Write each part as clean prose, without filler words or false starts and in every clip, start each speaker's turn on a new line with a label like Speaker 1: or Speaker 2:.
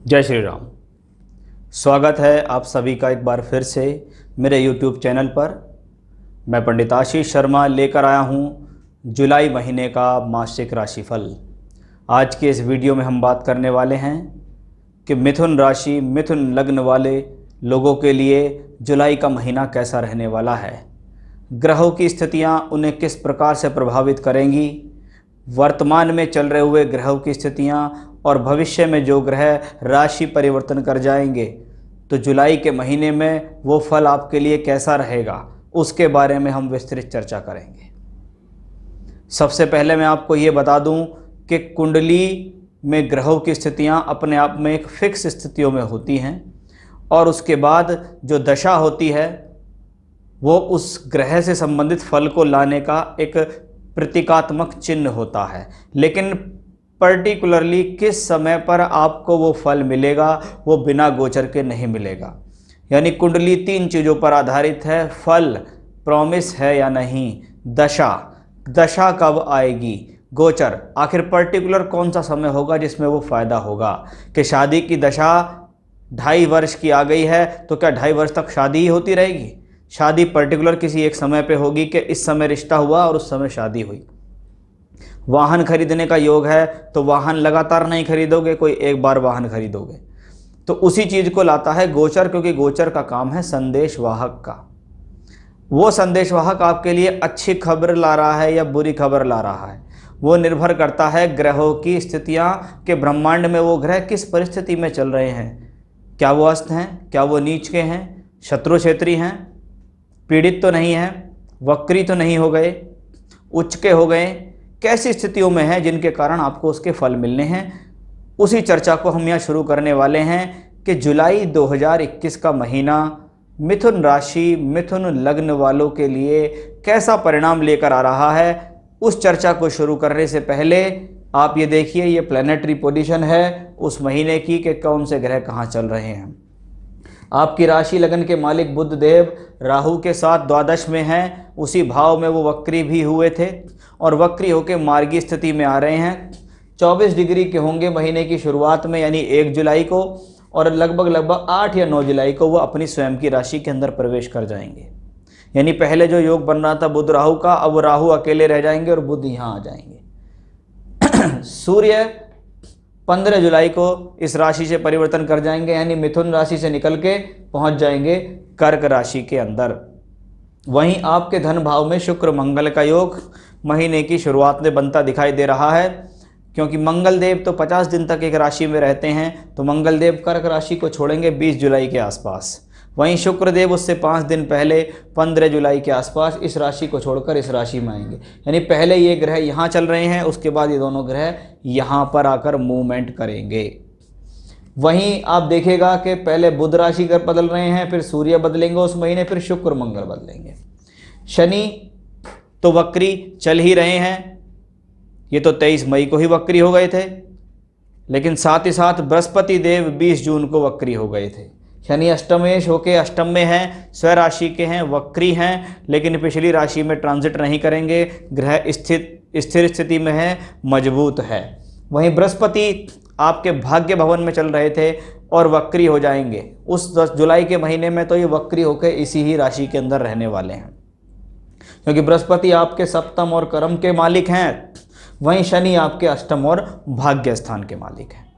Speaker 1: जय श्री राम। स्वागत है आप सभी का एक बार फिर से मेरे YouTube चैनल पर। मैं पंडित आशीष शर्मा लेकर आया हूँ जुलाई महीने का मासिक राशिफल। आज के इस वीडियो में हम बात करने वाले हैं कि मिथुन राशि मिथुन लग्न वाले लोगों के लिए जुलाई का महीना कैसा रहने वाला है, ग्रहों की स्थितियाँ उन्हें किस प्रकार से प्रभावित करेंगी, वर्तमान में चल रहे हुए ग्रहों की स्थितियाँ और भविष्य में जो ग्रह राशि परिवर्तन कर जाएंगे तो जुलाई के महीने में वो फल आपके लिए कैसा रहेगा, उसके बारे में हम विस्तृत चर्चा करेंगे। सबसे पहले मैं आपको ये बता दूं कि कुंडली में ग्रहों की स्थितियां अपने आप में एक फिक्स स्थितियों में होती हैं और उसके बाद जो दशा होती है वो उस ग्रह से संबंधित फल को लाने का एक प्रतीकात्मक चिन्ह होता है, लेकिन पर्टिकुलरली किस समय पर आपको वो फल मिलेगा वो बिना गोचर के नहीं मिलेगा। यानी कुंडली 3 चीज़ों पर आधारित है। फल प्रॉमिस है या नहीं, दशा कब आएगी, गोचर आखिर पर्टिकुलर कौन सा समय होगा जिसमें वो फ़ायदा होगा। कि शादी की दशा 2.5 वर्ष की आ गई है तो क्या 2.5 वर्ष तक शादी ही होती रहेगी? शादी पर्टिकुलर किसी एक समय पे होगी कि इस समय रिश्ता हुआ और उस समय शादी हुई। वाहन खरीदने का योग है तो वाहन लगातार नहीं खरीदोगे, कोई एक बार वाहन खरीदोगे। तो उसी चीज़ को लाता है गोचर, क्योंकि गोचर का काम है संदेशवाहक का। वो संदेशवाहक आपके लिए अच्छी खबर ला रहा है या बुरी खबर ला रहा है, वो निर्भर करता है ग्रहों की स्थितियाँ के ब्रह्मांड में वो ग्रह किस परिस्थिति में चल रहे हैं। क्या वो अस्त हैं, क्या वो नीच के हैं, शत्रु क्षेत्री हैं, पीड़ित तो नहीं हैं, वक्री तो नहीं हो गए, उच्च के हो गए, कैसी स्थितियों में है जिनके कारण आपको उसके फल मिलने हैं। उसी चर्चा को हम यहाँ शुरू करने वाले हैं कि जुलाई 2021 का महीना मिथुन राशि मिथुन लग्न वालों के लिए कैसा परिणाम लेकर आ रहा है। उस चर्चा को शुरू करने से पहले आप ये देखिए, ये प्लैनेटरी पोजीशन है उस महीने की कि कौन से ग्रह कहाँ चल रहे हैं। आपकी राशि लगन के मालिक बुध देव राहु के साथ द्वादश में हैं, उसी भाव में वो वक्री भी हुए थे और वक्री होकर मार्गी स्थिति में आ रहे हैं। 24 डिग्री के होंगे महीने की शुरुआत में, यानी 1 जुलाई को, और लगभग 8 या 9 जुलाई को वो अपनी स्वयं की राशि के अंदर प्रवेश कर जाएंगे। यानी पहले जो योग बन रहा था बुध राहु का, अब राहु अकेले रह जाएंगे और बुध यहाँ आ जाएंगे। सूर्य 15 जुलाई को इस राशि से परिवर्तन कर जाएंगे, यानी मिथुन राशि से निकल के पहुंच जाएंगे कर्क राशि के अंदर। वहीं आपके धन भाव में शुक्र मंगल का योग महीने की शुरुआत में बनता दिखाई दे रहा है, क्योंकि मंगल देव तो 50 दिन तक एक राशि में रहते हैं, तो मंगल देव कर्क राशि को छोड़ेंगे 20 जुलाई के आसपास। वहीं शुक्र देव उससे 5 दिन पहले 15 जुलाई के आसपास इस राशि को छोड़कर इस राशि में आएंगे। यानी पहले ये ग्रह यहाँ चल रहे हैं, उसके बाद ये दोनों ग्रह यहाँ पर आकर मूवमेंट करेंगे। वहीं आप देखिएगा कि पहले बुध राशि कर बदल रहे हैं, फिर सूर्य बदलेंगे उस महीने, फिर शुक्र मंगल बदलेंगे। शनि तो वक्री चल ही रहे हैं, ये तो 23 मई को ही वक्री हो गए थे, लेकिन साथ ही साथ बृहस्पति देव 20 जून को वक्री हो गए थे। शनि अष्टमेश होके अष्टम में हैं, स्व राशि के हैं, वक्री हैं, लेकिन पिछली राशि में ट्रांजिट नहीं करेंगे। ग्रह स्थिर स्थिति में है, मजबूत है। वहीं बृहस्पति आपके भाग्य भवन में चल रहे थे और वक्री हो जाएंगे उस 10 जुलाई के महीने में, तो ये वक्री होकर इसी ही राशि के अंदर रहने वाले हैं, क्योंकि बृहस्पति आपके सप्तम और कर्म के मालिक हैं, वहीं शनि आपके अष्टम और भाग्य स्थान के मालिक हैं।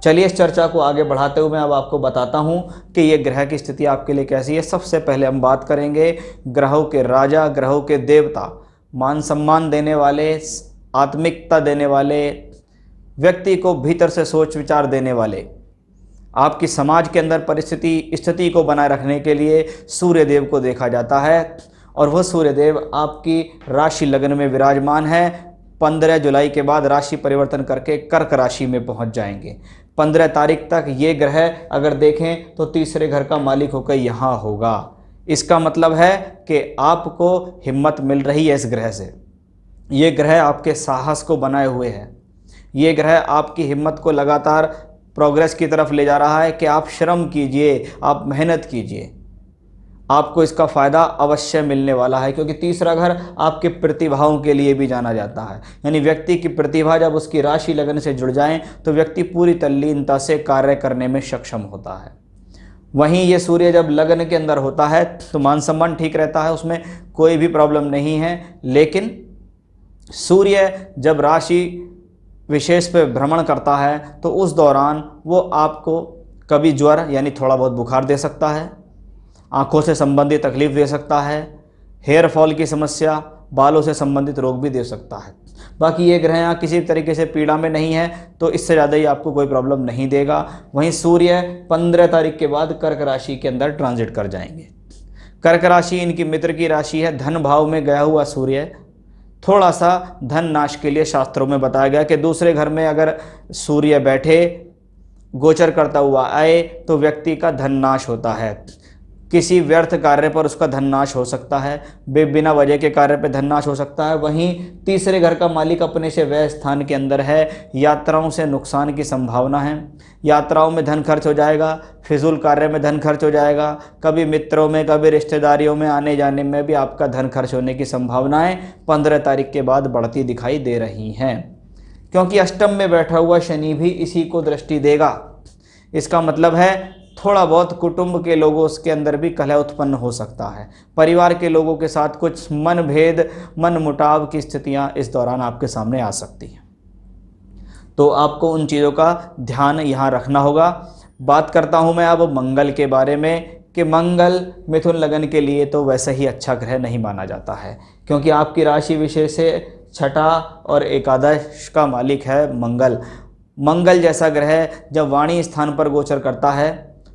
Speaker 1: चलिए इस चर्चा को आगे बढ़ाते हुए मैं अब आपको बताता हूं कि ये ग्रह की स्थिति आपके लिए कैसी है। सबसे पहले हम बात करेंगे ग्रहों के राजा, ग्रहों के देवता, मान सम्मान देने वाले, आत्मिकता देने वाले, व्यक्ति को भीतर से सोच विचार देने वाले, आपकी समाज के अंदर स्थिति को बनाए रखने के लिए सूर्य देव को देखा जाता है, और वह सूर्य देव आपकी राशि लगन में विराजमान है। 15 जुलाई के बाद राशि परिवर्तन करके कर्क राशि में पहुंच जाएंगे। 15 तारीख तक ये ग्रह अगर देखें तो तीसरे घर का मालिक होकर यहाँ होगा। इसका मतलब है कि आपको हिम्मत मिल रही है इस ग्रह से। ये ग्रह आपके साहस को बनाए हुए है, ये ग्रह आपकी हिम्मत को लगातार प्रोग्रेस की तरफ ले जा रहा है कि आप श्रम कीजिए, आप मेहनत कीजिए। आपको इसका फ़ायदा अवश्य मिलने वाला है, क्योंकि तीसरा घर आपके प्रतिभाओं के लिए भी जाना जाता है। यानी व्यक्ति की प्रतिभा जब उसकी राशि लगन से जुड़ जाए तो व्यक्ति पूरी तल्लीनता से कार्य करने में सक्षम होता है। वहीं ये सूर्य जब लगन के अंदर होता है तो मान सम्मान ठीक रहता है, उसमें कोई भी प्रॉब्लम नहीं है। लेकिन सूर्य जब राशि विशेष पे भ्रमण करता है तो उस दौरान वो आपको कभी ज्वर यानी थोड़ा बहुत बुखार दे सकता है, आंखों से संबंधित तकलीफ दे सकता है, हेयर फॉल की समस्या, बालों से संबंधित रोग भी दे सकता है। बाकी ये ग्रह यहाँ किसी तरीके से पीड़ा में नहीं है तो इससे ज़्यादा ही आपको कोई प्रॉब्लम नहीं देगा। वहीं सूर्य 15 तारीख के बाद कर्क राशि के अंदर ट्रांजिट कर जाएंगे। कर्क राशि इनकी मित्र की राशि है। धन भाव में गया हुआ सूर्य थोड़ा सा धन नाश के लिए शास्त्रों में बताया गया कि दूसरे घर में अगर सूर्य बैठे गोचर करता हुआ आए तो व्यक्ति का धन नाश होता है। किसी व्यर्थ कार्य पर उसका धन नाश हो सकता है, बिना वजह के कार्य पर धन नाश हो सकता है। वहीं तीसरे घर का मालिक अपने से व्यय स्थान के अंदर है, यात्राओं से नुकसान की संभावना है। यात्राओं में धन खर्च हो जाएगा, फिजूल कार्य में धन खर्च हो जाएगा, कभी मित्रों में कभी रिश्तेदारियों में आने जाने में भी आपका धन खर्च होने की संभावनाएं 15 तारीख के बाद बढ़ती दिखाई दे रही हैं, क्योंकि अष्टम में बैठा हुआ शनि भी इसी को दृष्टि देगा। इसका मतलब है थोड़ा बहुत कुटुंब के लोगों के अंदर भी कलह उत्पन्न हो सकता है। परिवार के लोगों के साथ कुछ मनभेद मन मुटाव की स्थितियां इस दौरान आपके सामने आ सकती हैं, तो आपको उन चीज़ों का ध्यान यहाँ रखना होगा। बात करता हूँ मैं अब मंगल के बारे में कि मंगल मिथुन लगन के लिए तो वैसे ही अच्छा ग्रह नहीं माना जाता है, क्योंकि आपकी राशि विशेष से छठा और एकादश का मालिक है मंगल। मंगल जैसा ग्रह जब वाणी स्थान पर गोचर करता है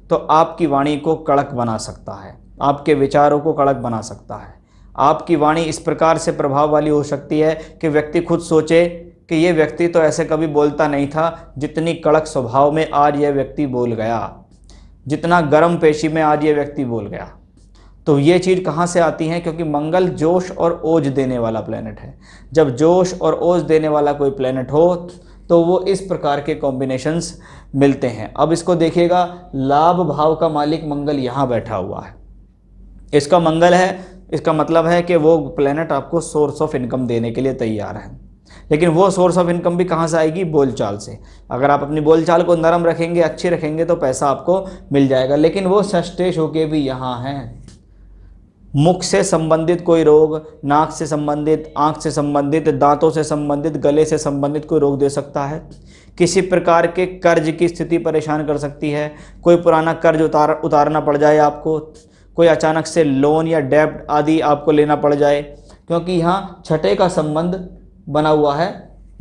Speaker 1: तो आपकी वाणी को कड़क बना सकता है, आपके विचारों को कड़क बना सकता है। आपकी वाणी इस प्रकार से प्रभाव वाली हो सकती है कि व्यक्ति खुद सोचे कि ये व्यक्ति तो ऐसे कभी बोलता नहीं था, जितनी कड़क स्वभाव में आज यह व्यक्ति बोल गया, जितना गर्म पेशी में आज ये व्यक्ति बोल गया। तो ये चीज़ कहाँ से आती है? क्योंकि मंगल जोश और ओज देने वाला प्लेनेट है। जब जोश और ओज देने वाला कोई प्लेनेट हो तो वो इस प्रकार के कॉम्बिनेशंस मिलते हैं। अब इसको देखिएगा, लाभ भाव का मालिक मंगल यहाँ बैठा हुआ है, इसका मंगल है, इसका मतलब है कि वो प्लेनेट आपको सोर्स ऑफ इनकम देने के लिए तैयार है। लेकिन वो सोर्स ऑफ इनकम भी कहाँ से आएगी? बोलचाल से। अगर आप अपनी बोलचाल को नरम रखेंगे, अच्छी रखेंगे तो पैसा आपको मिल जाएगा। लेकिन वो सस्टेश होके भी यहाँ है। मुख से संबंधित कोई रोग, नाक से संबंधित, आँख से संबंधित, दांतों से संबंधित, गले से संबंधित कोई रोग दे सकता है। किसी प्रकार के कर्ज की स्थिति परेशान कर सकती है। कोई पुराना कर्ज उतारना पड़ जाए आपको, कोई अचानक से लोन या डेब्ट आदि आपको लेना पड़ जाए, क्योंकि यहाँ छठे का संबंध बना हुआ है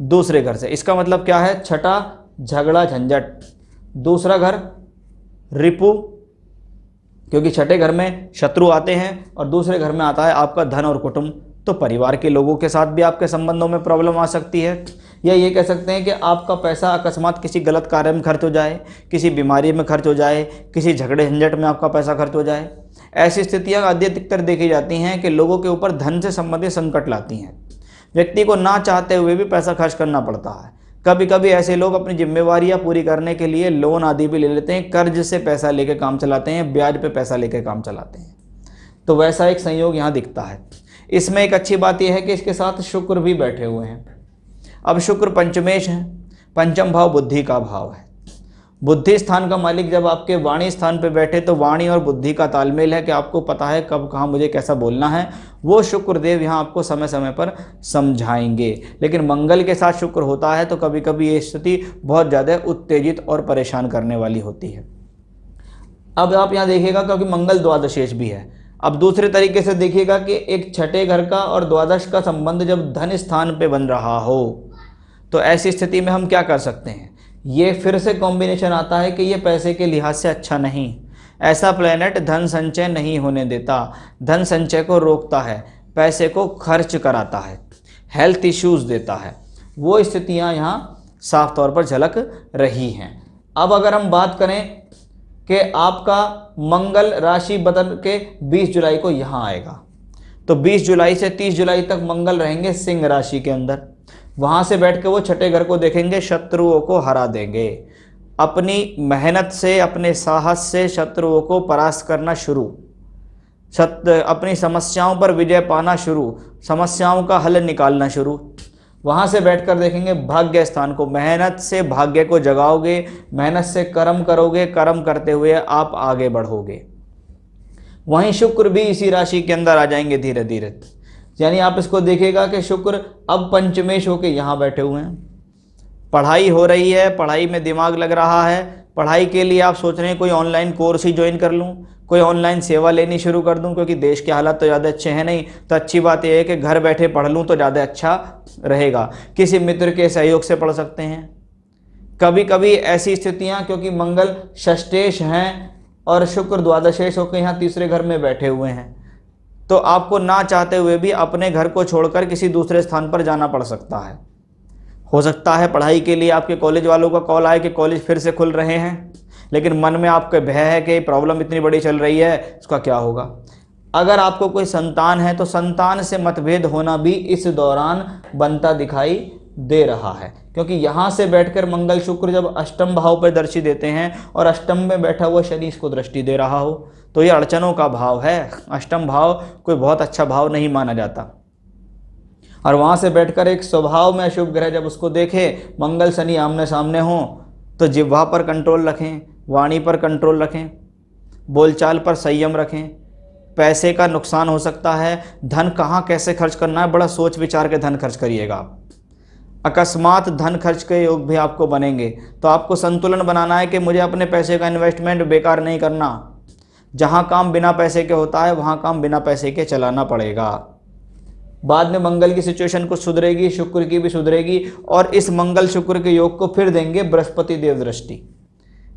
Speaker 1: दूसरे घर से। इसका मतलब क्या है? छठा झगड़ा झंझट, दूसरा घर रिपु, क्योंकि छठे घर में शत्रु आते हैं और दूसरे घर में आता है आपका धन और कुटुंब। तो परिवार के लोगों के साथ भी आपके संबंधों में प्रॉब्लम आ सकती है, या ये कह सकते हैं कि आपका पैसा अकस्मात किसी गलत कार्य में खर्च हो जाए, किसी बीमारी में खर्च हो जाए, किसी झगड़े झंझट में आपका पैसा खर्च हो जाए। ऐसी स्थितियाँ अधिकतर देखी जाती हैं कि लोगों के ऊपर धन से संबंधित संकट लाती हैं। व्यक्ति को ना चाहते हुए भी पैसा खर्च करना पड़ता है। कभी कभी ऐसे लोग अपनी जिम्मेवारियां पूरी करने के लिए लोन आदि भी ले लेते हैं, कर्ज से पैसा लेकर काम चलाते हैं, ब्याज पे पैसा लेकर काम चलाते हैं। तो वैसा एक संयोग यहाँ दिखता है। इसमें एक अच्छी बात यह है कि इसके साथ शुक्र भी बैठे हुए हैं। अब शुक्र पंचमेश है, पंचम भाव बुद्धि का भाव है। बुद्धि स्थान का मालिक जब आपके वाणी स्थान पे बैठे तो वाणी और बुद्धि का तालमेल है कि आपको पता है कब कहाँ मुझे कैसा बोलना है। वो शुक्रदेव यहाँ आपको समय समय पर समझाएंगे। लेकिन मंगल के साथ शुक्र होता है तो कभी कभी ये स्थिति बहुत ज़्यादा उत्तेजित और परेशान करने वाली होती है। अब आप यहाँ देखिएगा, क्योंकि मंगल द्वादशेश भी है। अब दूसरे तरीके से देखिएगा कि एक छठे घर का और द्वादश का संबंध जब धन स्थान पे बन रहा हो तो ऐसी स्थिति में हम क्या कर सकते हैं? ये फिर से कॉम्बिनेशन आता है कि ये पैसे के लिहाज से अच्छा नहीं। ऐसा प्लेनेट धन संचय नहीं होने देता, धन संचय को रोकता है, पैसे को खर्च कराता है, हेल्थ इश्यूज देता है। वो स्थितियां यहाँ साफ तौर पर झलक रही हैं। अब अगर हम बात करें कि आपका मंगल राशि बदल के 20 जुलाई को यहाँ आएगा, तो 20 जुलाई से 30 जुलाई तक मंगल रहेंगे सिंह राशि के अंदर। वहाँ से बैठ के वो छठे घर को देखेंगे, शत्रुओं को हरा देंगे। अपनी मेहनत से, अपने साहस से शत्रुओं को परास्त करना शुरू। अपनी समस्याओं पर विजय पाना शुरू, समस्याओं का हल निकालना शुरू। वहाँ से बैठकर देखेंगे भाग्य स्थान को, मेहनत से भाग्य को जगाओगे, मेहनत से कर्म करोगे, कर्म करते हुए आप आगे बढ़ोगे। वहीं शुक्र भी इसी राशि के अंदर आ जाएंगे धीरे धीरे, यानी आप इसको देखिएगा कि शुक्र अब पंचमेश होके यहाँ बैठे हुए हैं। पढ़ाई हो रही है, पढ़ाई में दिमाग लग रहा है, पढ़ाई के लिए आप सोच रहे हैं कोई ऑनलाइन कोर्स ही ज्वाइन कर लूँ, कोई ऑनलाइन सेवा लेनी शुरू कर दूं, क्योंकि देश के हालात तो ज़्यादा अच्छे हैं नहीं, तो अच्छी बात यह है कि घर बैठे पढ़ लूँ तो ज़्यादा अच्छा रहेगा। किसी मित्र के सहयोग से पढ़ सकते हैं। कभी कभी ऐसी स्थितियाँ, क्योंकि मंगल षष्ठेश हैं और शुक्र द्वादशेश होकर यहाँ तीसरे घर में बैठे हुए हैं, तो आपको ना चाहते हुए भी अपने घर को छोड़कर किसी दूसरे स्थान पर जाना पड़ सकता है। हो सकता है पढ़ाई के लिए आपके कॉलेज वालों का कॉल आए कि कॉलेज फिर से खुल रहे हैं, लेकिन मन में आपके भय है कि प्रॉब्लम इतनी बड़ी चल रही है, उसका क्या होगा। अगर आपको कोई संतान है तो संतान से मतभेद होना भी इस दौरान बनता दिखाई दे रहा है, क्योंकि यहाँ से बैठकर मंगल शुक्र जब अष्टम भाव पर दृष्टि देते हैं और अष्टम में बैठा हुआ शनि इसको दृष्टि दे रहा हो, तो ये अड़चनों का भाव है। अष्टम भाव कोई बहुत अच्छा भाव नहीं माना जाता। और वहाँ से बैठकर एक स्वभाव में अशुभ ग्रह जब उसको देखे, मंगल शनि आमने सामने हों, तो जिह्वा पर कंट्रोल रखें, वाणी पर कंट्रोल रखें, बोलचाल पर संयम रखें। पैसे का नुकसान हो सकता है, धन कहाँ कैसे खर्च करना है, बड़ा सोच विचार के धन खर्च करिएगा आप। अकस्मात धन खर्च के योग भी आपको बनेंगे, तो आपको संतुलन बनाना है कि मुझे अपने पैसे का इन्वेस्टमेंट बेकार नहीं करना। जहाँ काम बिना पैसे के होता है वहाँ काम बिना पैसे के चलाना पड़ेगा। बाद में मंगल की सिचुएशन कुछ सुधरेगी, शुक्र की भी सुधरेगी, और इस मंगल शुक्र के योग को फिर देंगे बृहस्पति देव दृष्टि।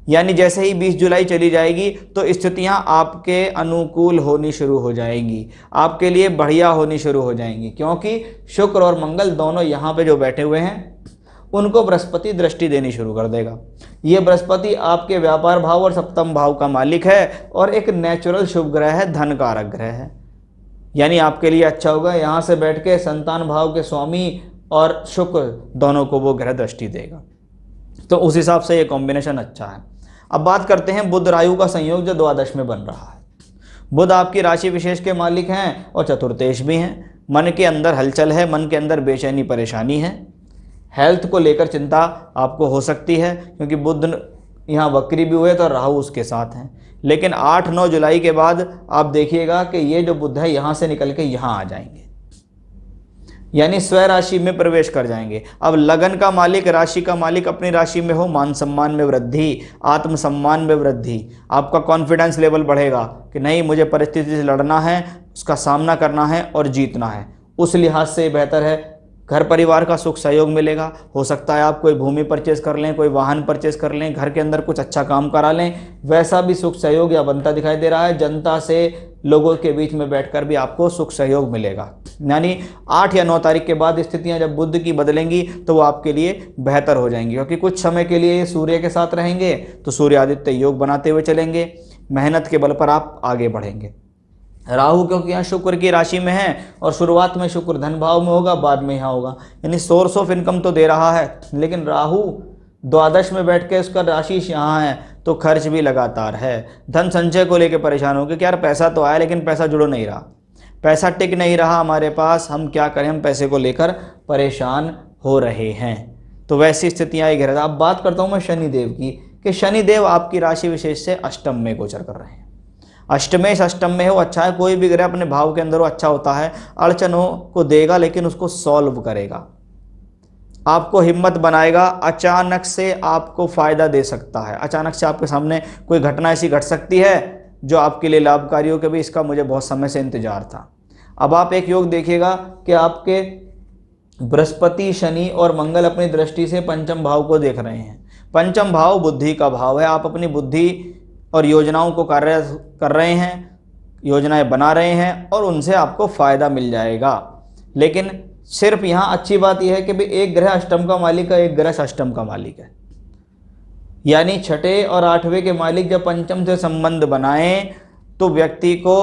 Speaker 1: यानी जैसे ही 20 जुलाई चली जाएगी तो स्थितियां आपके अनुकूल होनी शुरू हो जाएंगी, आपके लिए बढ़िया होनी शुरू हो जाएंगी, क्योंकि शुक्र और मंगल दोनों यहाँ पे जो बैठे हुए हैं उनको बृहस्पति दृष्टि देनी शुरू कर देगा। ये बृहस्पति आपके व्यापार भाव और सप्तम भाव का मालिक है और एक नेचुरल शुभ ग्रह है, धन कारक ग्रह है, यानी आपके लिए अच्छा होगा। यहाँ से बैठ के संतान भाव के स्वामी और शुक्र दोनों को वो ग्रह दृष्टि देगा, तो उस हिसाब से ये कॉम्बिनेशन अच्छा है। अब बात करते हैं बुध राहु का संयोग जो द्वादश में बन रहा है। बुध आपकी राशि विशेष के मालिक हैं और चतुर्थेश भी हैं। मन के अंदर हलचल है, मन के अंदर बेचैनी परेशानी है, हेल्थ को लेकर चिंता आपको हो सकती है, क्योंकि बुध यहाँ वक्री भी हुए तो राहु उसके साथ हैं। लेकिन 8-9 जुलाई के बाद आप देखिएगा कि ये जो बुध है यहाँ से निकल के यहाँ आ जाएंगे, यानी स्वयं राशि में प्रवेश कर जाएंगे। अब लगन का मालिक, राशि का मालिक अपनी राशि में हो, मान सम्मान में वृद्धि, आत्मसम्मान में वृद्धि, आपका कॉन्फिडेंस लेवल बढ़ेगा कि नहीं मुझे परिस्थिति से लड़ना है, उसका सामना करना है और जीतना है। उस लिहाज से बेहतर है। घर परिवार का सुख सहयोग मिलेगा। हो सकता है आप कोई भूमि परचेज कर लें, कोई वाहन परचेज कर लें, घर के अंदर कुछ अच्छा काम करा लें, वैसा भी सुख सहयोग या बनता दिखाई दे रहा है। जनता से, लोगों के बीच में बैठकर भी आपको सुख सहयोग मिलेगा। यानी 8 या 9 तारीख के बाद स्थितियां जब बुध की बदलेंगी तो वो आपके लिए बेहतर हो जाएंगी, क्योंकि कुछ समय के लिए सूर्य के साथ रहेंगे तो सूर्य आदित्य योग बनाते हुए चलेंगे, मेहनत के बल पर आप आगे बढ़ेंगे। राहु क्योंकि यहाँ शुक्र की राशि में है और शुरुआत में शुक्र धन भाव में होगा, बाद में यहाँ होगा, यानी सोर्स ऑफ इनकम तो दे रहा है, लेकिन राहु द्वादश में बैठ के उसका राशि यहाँ है तो खर्च भी लगातार है। धन संचय को लेकर परेशान हो कि यार पैसा तो आया लेकिन पैसा जुड़ नहीं रहा, पैसा टिक नहीं रहा हमारे पास, हम क्या करें, हम पैसे को लेकर परेशान हो रहे हैं। तो वैसी स्थितियाँ एक है। अब बात करता हूँ मैं शनिदेव की, कि शनिदेव आपकी राशि विशेष से अष्टम में गोचर कर रहे हैं। अष्टमेश अष्टम में हो अच्छा है, कोई भी ग्रह अपने भाव के अंदर हो अच्छा होता है। अड़चनों को देगा लेकिन उसको सॉल्व करेगा, आपको हिम्मत बनाएगा, अचानक से आपको फायदा दे सकता है। अचानक से आपके सामने कोई घटना ऐसी घट सकती है जो आपके लिए लाभकारी हो कि भाई इसका मुझे बहुत समय से इंतजार था। अब आप एक योग देखिएगा कि आपके बृहस्पति, शनि और मंगल अपनी दृष्टि से पंचम भाव को देख रहे हैं। पंचम भाव बुद्धि का भाव है। आप अपनी बुद्धि और योजनाओं को कार्य कर रहे हैं, योजनाएं बना रहे हैं और उनसे आपको फायदा मिल जाएगा। लेकिन सिर्फ यहाँ अच्छी बात यह है कि भाई एक ग्रह अष्टम का मालिक है, एक ग्रह षष्टम का मालिक है, यानी छठे और आठवें के मालिक जब पंचम से संबंध बनाएं तो व्यक्ति को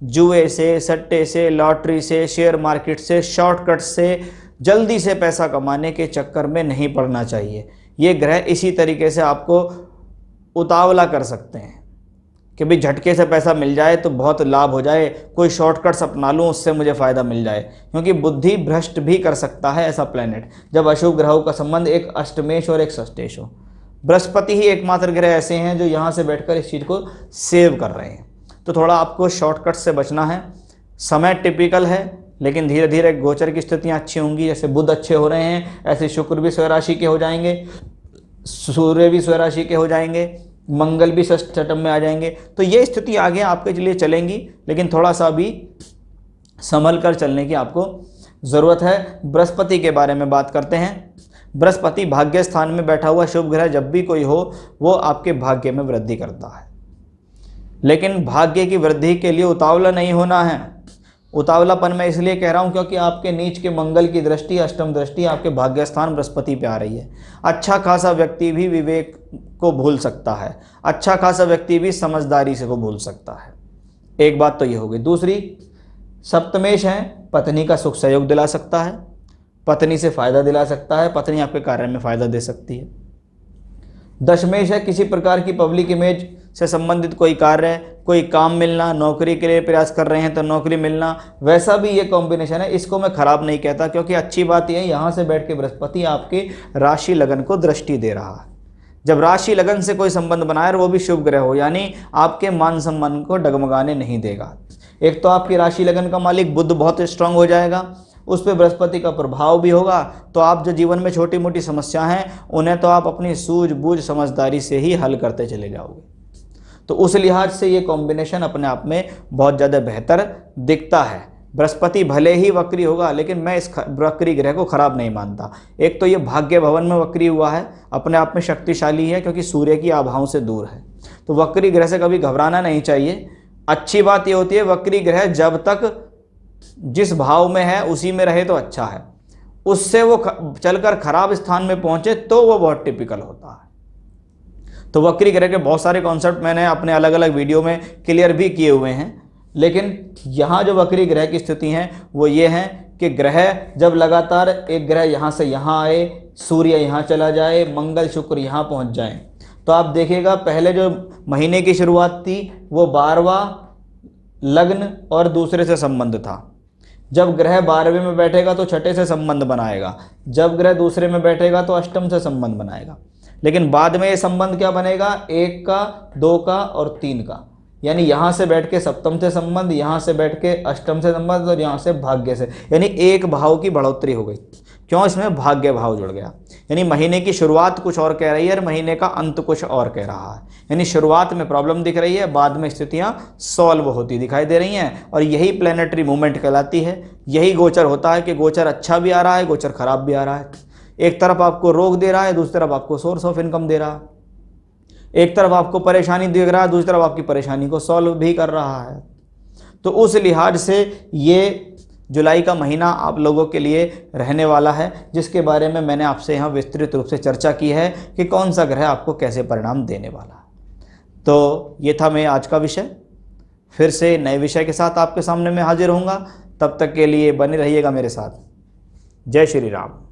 Speaker 1: जुए से, सट्टे से, लॉटरी से, शेयर मार्केट से, शॉर्टकट से, जल्दी से पैसा कमाने के चक्कर में नहीं पड़ना चाहिए। ये ग्रह इसी तरीके से आपको उतावला कर सकते हैं कि भाई झटके से पैसा मिल जाए तो बहुत लाभ हो जाए, कोई शॉर्टकट्स अपना लूँ उससे मुझे फ़ायदा मिल जाए, क्योंकि बुद्धि भ्रष्ट भी कर सकता है ऐसा प्लैनेट जब अशुभ ग्रहों का संबंध एक अष्टमेश और एक षष्ठेश हो। बृहस्पति ही एकमात्र ग्रह ऐसे हैं जो यहाँ से बैठकर इस चीज़ को सेव कर रहे हैं। तो थोड़ा आपको शॉर्टकट से बचना है। समय टिपिकल है, लेकिन धीरे धीरे गोचर की स्थितियाँ अच्छी होंगी। जैसे बुध अच्छे हो रहे हैं, ऐसे शुक्र भी स्वराशि के हो जाएंगे, सूर्य भी स्वराशि के हो जाएंगे, मंगल भी षष्ठम में आ जाएंगे। तो ये स्थिति आगे आपके लिए चलेंगी, लेकिन थोड़ा सा भी संभल कर चलने की आपको ज़रूरत है। बृहस्पति के बारे में बात करते हैं। बृहस्पति भाग्य स्थान में बैठा हुआ शुभ ग्रह जब भी कोई हो वो आपके भाग्य में वृद्धि करता है, लेकिन भाग्य की वृद्धि के लिए उतावला नहीं होना है। उतावलापन मैं इसलिए कह रहा हूं क्योंकि आपके नीच के मंगल की दृष्टि, अष्टम दृष्टि आपके भाग्य स्थान बृहस्पति पे आ रही है। अच्छा खासा व्यक्ति भी विवेक को भूल सकता है, अच्छा खासा व्यक्ति भी समझदारी से को भूल सकता है। एक बात तो ये हो गई। दूसरी, सप्तमेश है, पत्नी का सुख सहयोग दिला सकता है, पत्नी से फायदा दिला सकता है, पत्नी आपके कार्य में फायदा दे सकती है। दशमेश है, किसी प्रकार की पब्लिक इमेज से संबंधित कोई कार्य, कोई काम मिलना, नौकरी के लिए प्रयास कर रहे हैं तो नौकरी मिलना, वैसा भी ये कॉम्बिनेशन है। इसको मैं खराब नहीं कहता, क्योंकि अच्छी बात यह है यहाँ से बैठ के बृहस्पति आपके राशि लगन को दृष्टि दे रहा है। जब राशि लगन से कोई संबंध बनाए और वो भी शुभ ग्रह हो, यानी आपके मान सम्मान को डगमगाने नहीं देगा। एक तो आपकी राशि लगन का मालिक बुध बहुत स्ट्रांग हो जाएगा, उस पर बृहस्पति का प्रभाव भी होगा, तो आप जो जीवन में छोटी मोटी समस्या हैं उन्हें तो आप अपनी सूझबूझ समझदारी से ही हल करते चले जाओगे। तो उस लिहाज से ये कॉम्बिनेशन अपने आप में बहुत ज़्यादा बेहतर दिखता है। बृहस्पति भले ही वक्री होगा, लेकिन मैं इस वक्री ग्रह को खराब नहीं मानता। एक तो ये भाग्य भवन में वक्री हुआ है, अपने आप में शक्तिशाली है क्योंकि सूर्य की आभाओं से दूर है, तो वक्री ग्रह से कभी घबराना नहीं चाहिए। अच्छी बात ये होती है वक्री ग्रह जब तक जिस भाव में है उसी में रहे तो अच्छा है, उससे वो चलकर खराब स्थान में पहुंचे तो वो बहुत टिपिकल होता है। तो वक्री ग्रह के बहुत सारे कॉन्सेप्ट मैंने अपने अलग अलग वीडियो में क्लियर भी किए हुए हैं, लेकिन यहाँ जो वक्री ग्रह की स्थिति है वो ये है कि ग्रह जब लगातार एक ग्रह यहाँ से यहाँ आए, सूर्य यहाँ चला जाए, मंगल शुक्र यहाँ पहुँच जाए, तो आप देखिएगा पहले जो महीने की शुरुआत थी वो 12वां लग्न और दूसरे से संबंध था। जब ग्रह 12वें में बैठेगा तो छठे से संबंध बनाएगा, जब ग्रह दूसरे में बैठेगा तो अष्टम से संबंध बनाएगा। लेकिन बाद में ये संबंध क्या बनेगा, 1 का, 2 का और 3 का, यानी यहाँ से बैठ के सप्तम से संबंध, यहाँ से बैठ के अष्टम से संबंध और यहाँ से भाग्य से, यानी एक भाव की बढ़ोतरी हो गई। क्यों, इसमें भाग्य भाव जुड़ गया। यानी महीने की शुरुआत कुछ और कह रही है और महीने का अंत कुछ और कह रहा है। यानी शुरुआत में प्रॉब्लम दिख रही है, बाद में स्थितियां सॉल्व होती दिखाई दे रही हैं, और यही प्लैनेटरी मूवमेंट कहलाती है। यही गोचर होता है कि गोचर अच्छा भी आ रहा है, गोचर खराब भी आ रहा है। एक तरफ आपको रोग दे रहा है, दूसरी तरफ आपको सोर्स ऑफ इनकम दे रहा है। एक तरफ आपको परेशानी दे रहा है, दूसरी तरफ आपकी परेशानी को सॉल्व भी कर रहा है। तो उस लिहाज से ये जुलाई का महीना आप लोगों के लिए रहने वाला है, जिसके बारे में मैंने आपसे यहाँ विस्तृत रूप से चर्चा की है कि कौन सा ग्रह आपको कैसे परिणाम देने वाला है। तो ये था मैं आज का विषय। फिर से नए विषय के साथ आपके सामने मैं हाजिर होऊंगा। तब तक के लिए बने रहिएगा मेरे साथ। जय श्री राम।